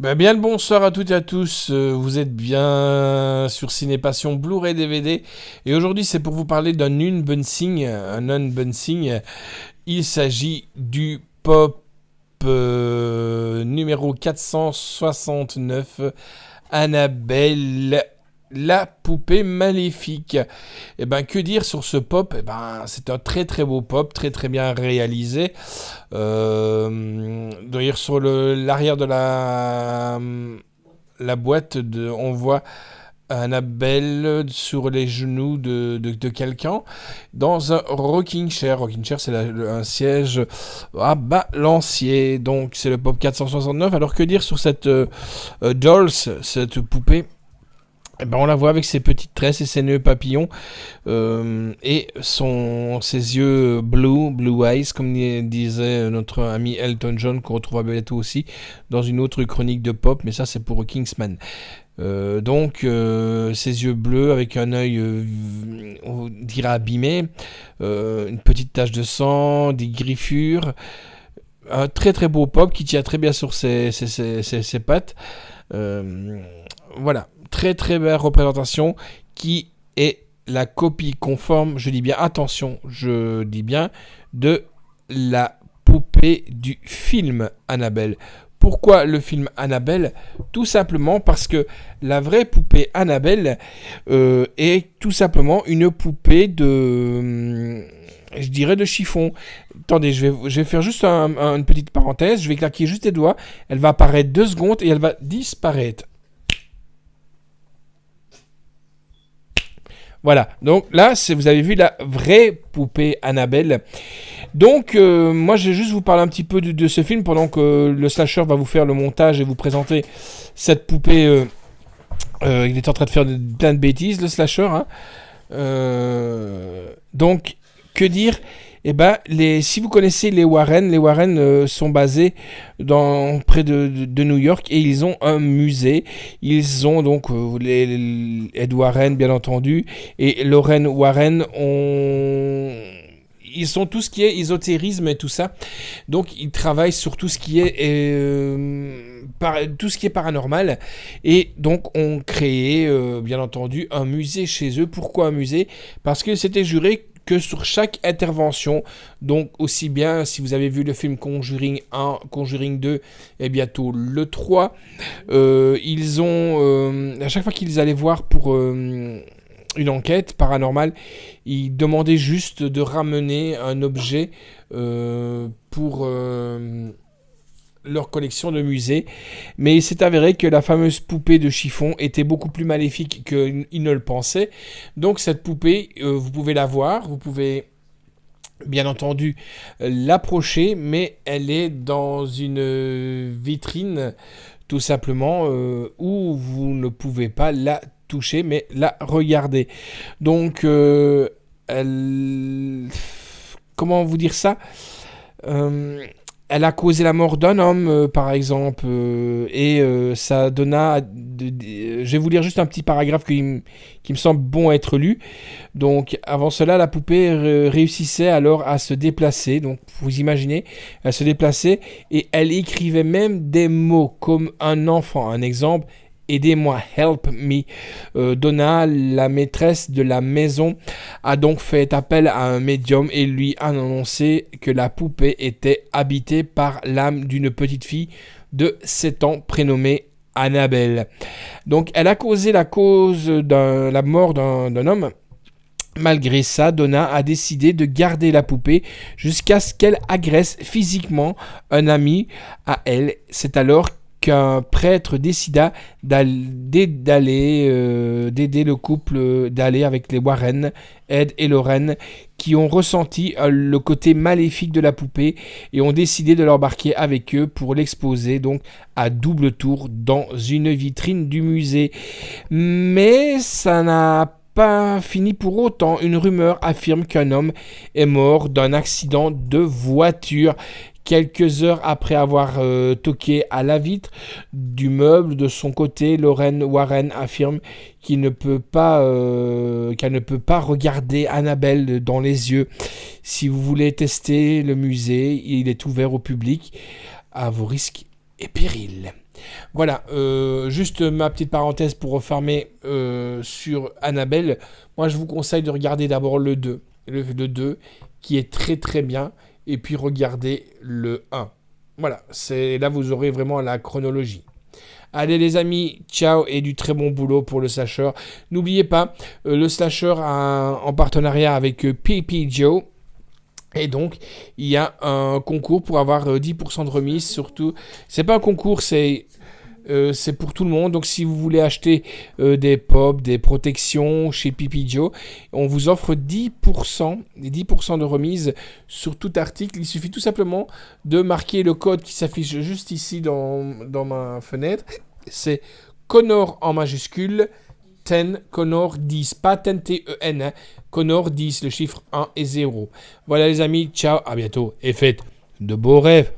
Bien le bonsoir à toutes et à tous, vous êtes bien sur Ciné Passion Blu-ray DVD et aujourd'hui c'est pour vous parler d'un unboxing. Il s'agit du pop numéro 469, Annabelle, la poupée maléfique. Que dire sur ce pop? C'est un très très beau pop, très très bien réalisé. D'ailleurs, sur l'arrière de la boîte, on voit Annabelle sur les genoux de quelqu'un dans un rocking chair. Rocking chair, c'est un siège à balancier. Donc, c'est le pop 469. Alors, que dire sur cette Dolls, cette poupée? On la voit avec ses petites tresses et ses nœuds papillons et ses yeux blue eyes, comme disait notre ami Elton John, qu'on retrouvera bientôt aussi dans une autre chronique de pop, mais ça c'est pour Kingsman. Ses yeux bleus avec un œil, on dirait abîmé, une petite tache de sang, des griffures, un très très beau pop qui tient très bien sur ses pattes. Voilà. Très très belle représentation qui est la copie conforme, je dis bien, attention, je dis bien, de la poupée du film Annabelle. Pourquoi le film Annabelle? Tout simplement parce que la vraie poupée Annabelle est tout simplement une poupée de chiffon. Attendez, je vais faire juste une petite parenthèse, je vais claquer juste les doigts, elle va apparaître 2 secondes et elle va disparaître. Voilà, donc là, vous avez vu la vraie poupée Annabelle. Donc, moi, je vais juste vous parler un petit peu de ce film pendant que le slasher va vous faire le montage et vous présenter cette poupée. Il est en train de faire plein de bêtises, le slasher. Donc, que dire? Si vous connaissez les Warren sont basés près de New York et ils ont un musée. Ils ont donc Ed Warren, bien entendu, et Lorraine Warren ils sont tout ce qui est ésotérisme et tout ça. Donc, ils travaillent sur tout ce qui est paranormal. Et donc, ont créé, bien entendu, un musée chez eux. Pourquoi un musée? Parce que c'était juré que sur chaque intervention, donc aussi bien si vous avez vu le film Conjuring 1, Conjuring 2 et bientôt le 3, ils ont, à chaque fois qu'ils allaient voir pour une enquête paranormale, ils demandaient juste de ramener un objet pour leur collection de musée, mais il s'est avéré que la fameuse poupée de chiffon était beaucoup plus maléfique qu'ils ne le pensaient. Donc cette poupée, vous pouvez la voir, vous pouvez bien entendu l'approcher, mais elle est dans une vitrine tout simplement où vous ne pouvez pas la toucher, mais la regarder. Donc comment vous dire ça? Elle a causé la mort d'un homme, par exemple, et ça donna... je vais vous lire juste un petit paragraphe qui me semble bon à être lu. Donc, avant cela, la poupée réussissait alors à se déplacer. Donc, vous imaginez, elle se déplaçait et elle écrivait même des mots comme un enfant. Un exemple: aidez-moi, help me. Donna, la maîtresse de la maison, a donc fait appel à un médium et lui a annoncé que la poupée était habitée par l'âme d'une petite fille de 7 ans prénommée Annabelle. Donc, elle a causé la mort d'un homme. Malgré ça, Donna a décidé de garder la poupée jusqu'à ce qu'elle agresse physiquement un ami à elle. C'est alors qu'un prêtre décida d'aider le couple d'aller avec les Warren, Ed et Lorraine, qui ont ressenti le côté maléfique de la poupée et ont décidé de l'embarquer avec eux pour l'exposer donc à double tour dans une vitrine du musée. Mais ça n'a pas fini pour autant. Une rumeur affirme qu'un homme est mort d'un accident de voiture quelques heures après avoir toqué à la vitre du meuble. De son côté, Lorraine Warren affirme qu'elle ne peut pas regarder Annabelle dans les yeux. Si vous voulez tester le musée, il est ouvert au public à vos risques et périls. Voilà, juste ma petite parenthèse pour refermer sur Annabelle. Moi, je vous conseille de regarder d'abord le 2. Le 2, qui est très très bien. Et puis regardez le un. Voilà, c'est là vous aurez vraiment la chronologie. Allez les amis, ciao et du très bon boulot pour le slasher. N'oubliez pas, le slasher en partenariat avec PP Joe. Et donc, il y a un concours pour avoir 10% de remise. Surtout, c'est pas un concours, c'est pour tout le monde. Donc, si vous voulez acheter des pops, des protections chez Pipi Joe, on vous offre 10%, 10% de remise sur tout article. Il suffit tout simplement de marquer le code qui s'affiche juste ici dans ma fenêtre. C'est Connor en majuscule, 10, Connor 10, pas 10 T-E-N, hein. Connor 10, le chiffre 1 et 0. Voilà les amis, ciao, à bientôt et faites de beaux rêves.